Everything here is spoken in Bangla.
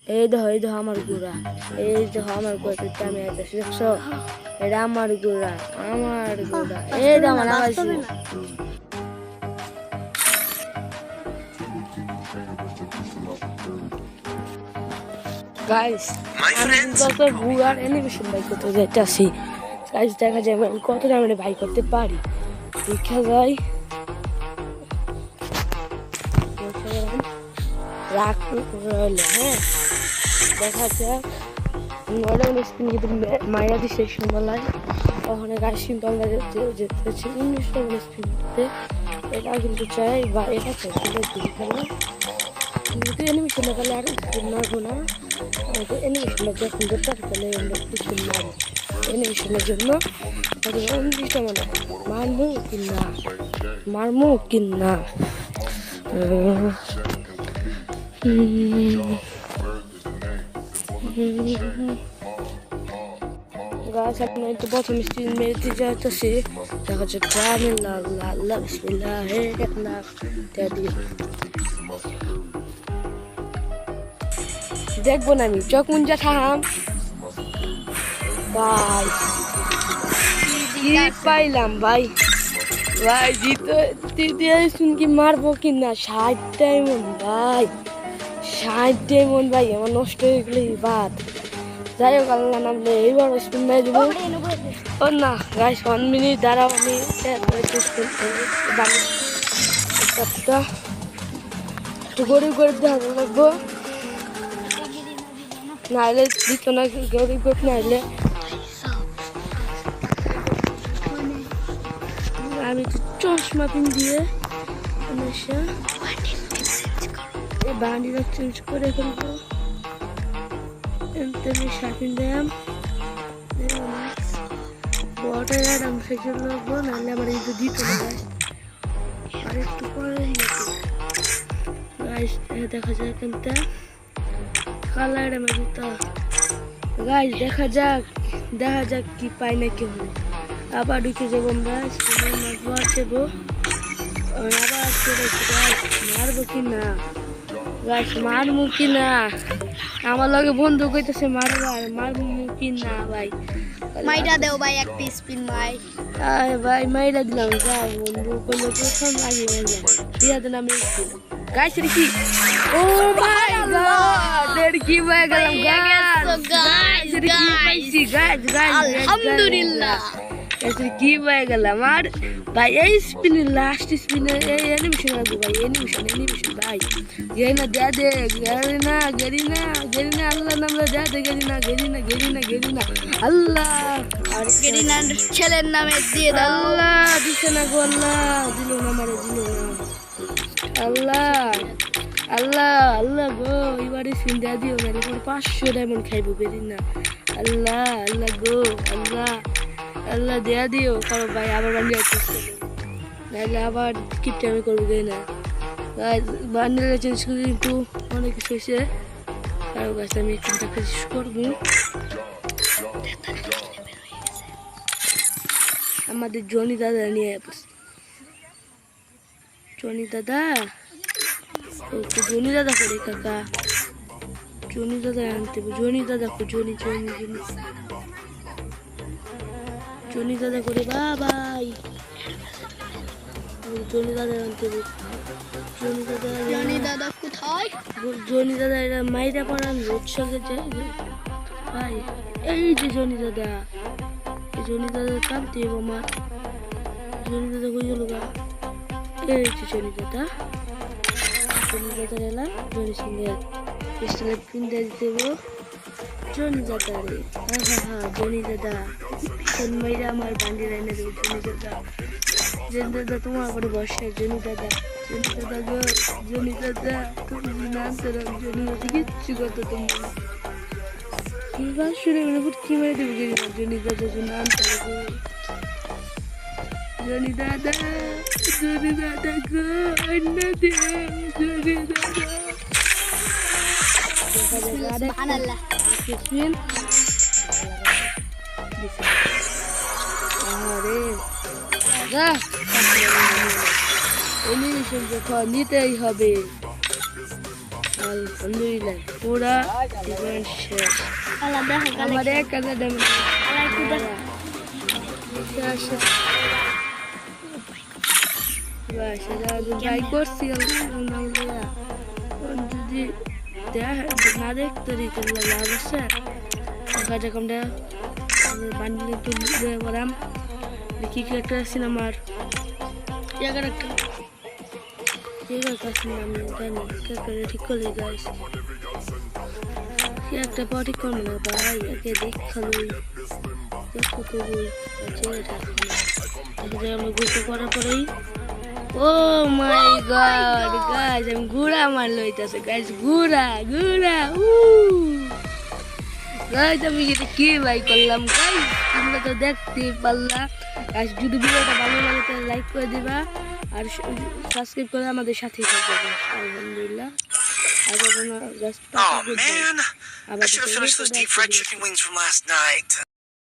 এই দেখো আমার গুড়া, এই দেখো আমার গুড়া, আমি দেখছো এটা আমার গুড়া, এই দেখো আমার আওয়াজ। গাইস আমি যত গুড়ার অ্যানিমেশন বাই করতে যাইতেছি, গাইস দেখা যায় আমি কতটা আমি বাই করতে পারি, দেখা যায় রাখ রইল। হ্যাঁ দেখা যাক নয়টা স্পিন কিন্তু মাইরা দিচ্ছে সন্ধ্যাবেলায়, ওখানে গাছ কিন্তু আমরা যেতেছি 19টা স্পিন করতে। এটা কিন্তু চাই বা এটা চাই খেলা কিন্তু অ্যানিমেশন খেলে আর স্পিন মারবো না, অ্যানিমেশনটা যখন ধরতে তাহলে আমরা স্পিন মারবো। অ্যানিমেশনের জন্য 19টা মানে মারমু কিনা গাছ আপনার একটু প্রথম স্পিন মেরেতে যাইতেছি, দেখা যাচ্ছে প্রাণে লাল বিসমিল্লাহ দেখবো না আমি চোখ মুঞ্জা থাম। ভাই কি পাইলাম ভাই, দ্বিতীয় স্পিন কি মারবো কিনা 60 ডায়মন্ড ভাই, 60 ডায়মন্ড ভাই আমার নষ্ট হয়ে গেলে বাদ। যাই হোক আল্লাহ নামলে এইবার স্পিন মেরে দেবো। ও না গাইস 1 মিনিট দাঁড়াও, আমি একটু গরিব দেখা লাগবো, নাহলে দিত না গরিব নাহলে আমি একটু চশমা পিন দিয়ে বান্ডিটা চেঞ্জ করে ফেলবো। শাপিন দিলাম বড়টা আমি ফেসে লাগবো, নাহলে আমার এই তো দিত না গাছ। আর একটু পরে গাছ দেখা যায় এখানটা কালার আমার জুতা গাছ দেখা যাক কি পাই না কি হবে। আবার ঢুকে যাবো আমরা যাবো, আবার মারবো কি না গাছ, মারবো কি না আমার লগে বন্ধু কইতেছে মারবো কি না ভাই, মাইরা দেও ভাই একটা স্পিন ভাই। ভাই মাইরা দিলাম, যা বন্ধু কইলো প্রথম লাগিয়ে দিয়া দেন আমি গাছ রে কি। ও মাই গড এর কি হয়ে গেল গাছ রে কি পাইছি গাছ আলহামদুলিল্লাহ কি হয়ে গেল আমার ভাই। এই স্পিনে লাস্ট স্পিনে এই অ্যানিমেশন লাগবে ভাই, অ্যানিমেশন ভাই গেরিনা দে গেরিনা আল্লাহ নামে দে গেরিনা আল্লাহ আর গেরিনার ছেলের নামে দিয়ে দাও। আল্লাহ দিছে না গো, আল্লাহ দিল না আমারে, দিল না আল্লাহ গো, এবারে স্পিন দেয়া দিও না, 500 ডায়মন্ড খাইবো গেরিনা। আল্লাহ গো আল্লাহ দেয়া দিও কারো ভাই, আবার বান্ডিল নাহলে আবার কিপটা আমি করবো না। বান্ডিলটা চেঞ্জ করে কিন্তু অনেক কিছু হয়েছে, কারো গাছ আমি একটু শেষ করবো। আমাদের জনি দাদা নিয়ে জনি দাদা করে কাকা, জনি দাদা আনতে জনি দাদা করে বাবাই, জনি দাদা আনতে জনি দাদা কোথায়? জনি দাদা এরা মাইরা পড়ান রোড সঙ্গে যায় ভাই। এই যে জনি দাদা কামতে আমার জনি দাদা কই গেল গা, এই যে জনি দাদা এলাম জনি সঙ্গে পিস্টলের পিন দিয়ে দিতে জনি দাদা রে, জনি দাদা মাইরা আমার বান্ডিল এনে দেবো। জনি দাদা তোমার উপরে বসে, জনি দাদা গো, জনি দাদা তুমি নাম তোর জনি দাদা কিচ্ছু করতো তোমার শুনে কি মেরে দেবো জনি দাদা নাম তোর জনি দাদা গো অন্য দে জনি দাদা। সুবহানাল্লাহ নিতেই হবে আলহামদুলিল্লাহ পুরা ইভেন্ট শেষ আলা দেখো আমার এক কাজে দেবে আলা একটু দেখো ট্রাই করছি আলহামদুলিল্লাহ যদি না দেখতে দিতে লাভ আছে দেখা যাক আমরা বান্ডিলে তুলে পড়াম দেখি কি একটা সিনেমার জায়গাটা একটু ঠিক করলে গাইস কি একটা পার্টি করবো না ভাই একে দেখালোই আমরা গোসল করার পরেই ও মাই গড গাইস আমি ঘোড়া মার লইতেছে গাইস ঘোড়া ঘোড়া গাইস আমি এটা কি ভাই করলাম গাইস তোমরা তো দেখতে পারলা গাইস যদি ভিডিওটা ভালো লাগে তাহলে লাইক করে দিবা আর সাবস্ক্রাইব করে আমাদের সাথেই থাকবে আলহামদুলিল্লাহ Oh man, I should have finished those deep fried chicken wings from last night.